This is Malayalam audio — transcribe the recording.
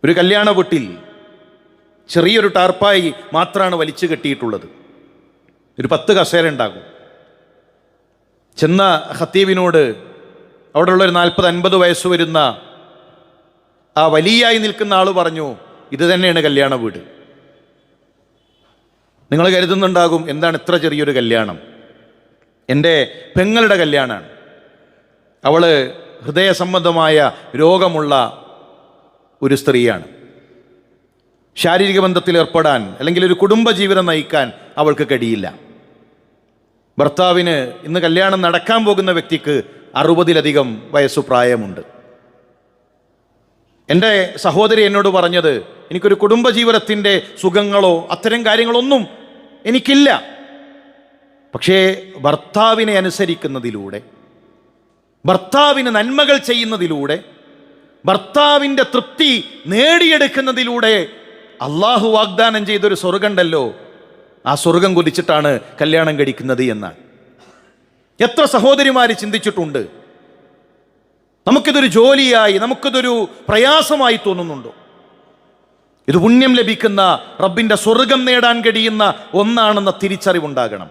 ഒരു കല്യാണ വീട്ടിൽ ചെറിയൊരു ടാർപ്പായി മാത്രമാണ് വലിച്ചു കെട്ടിയിട്ടുള്ളത്. ഒരു 10 കസേര ഉണ്ടാകും. ചെന്ന ഖത്തീബിനോട് അവിടെയുള്ളൊരു 40-50 വയസ്സ് വരുന്ന ആ വലിയായി നിൽക്കുന്ന ആൾ പറഞ്ഞു, ഇത് തന്നെയാണ് കല്യാണ വീട്. നിങ്ങൾ കരുതുന്നുണ്ടാകും, എന്താണ് ഇത്ര ചെറിയൊരു കല്യാണം? എൻ്റെ പെങ്ങളുടെ കല്യാണമാണ്. അവള് ഹൃദയ സംബന്ധമായ രോഗമുള്ള ഒരു സ്ത്രീയാണ്. ശാരീരിക ബന്ധത്തിൽ ഏർപ്പെടാൻ അല്ലെങ്കിൽ ഒരു കുടുംബജീവിതം നയിക്കാൻ അവൾക്ക് കഴിയില്ല. ഭർത്താവിന് ഇന്ന് കല്യാണം നടക്കാൻ പോകുന്ന വ്യക്തിക്ക് 60-ലധികം വയസ്സു പ്രായമുണ്ട്. എൻ്റെ സഹോദരി എന്നോട് പറഞ്ഞത്, എനിക്കൊരു കുടുംബജീവിതത്തിൻ്റെ സുഖങ്ങളോ അത്തരം കാര്യങ്ങളൊന്നും എനിക്കില്ല. പക്ഷേ ഭർത്താവിനെ അനുസരിക്കുന്നതിലൂടെ, ഭർത്താവിന് നന്മകൾ ചെയ്യുന്നതിലൂടെ, ഭർത്താവിൻ്റെ തൃപ്തി നേടിയെടുക്കുന്നതിലൂടെ അള്ളാഹു വാഗ്ദാനം ചെയ്തൊരു സ്വർഗമുണ്ടല്ലോ, ആ സ്വർഗം കൊതിച്ചിട്ടാണ് കല്യാണം കഴിക്കുന്നത് എന്നാണ്. എത്ര സഹോദരിമാർ ചിന്തിച്ചിട്ടുണ്ട്? നമുക്കിതൊരു ജോലിയായി, നമുക്കിതൊരു പ്രയാസമായി തോന്നുന്നുണ്ടോ? ഇത് പുണ്യം ലഭിക്കുന്ന, റബ്ബിൻ്റെ സ്വർഗം നേടാൻ കഴിയുന്ന ഒന്നാണെന്ന തിരിച്ചറിവുണ്ടാകണം.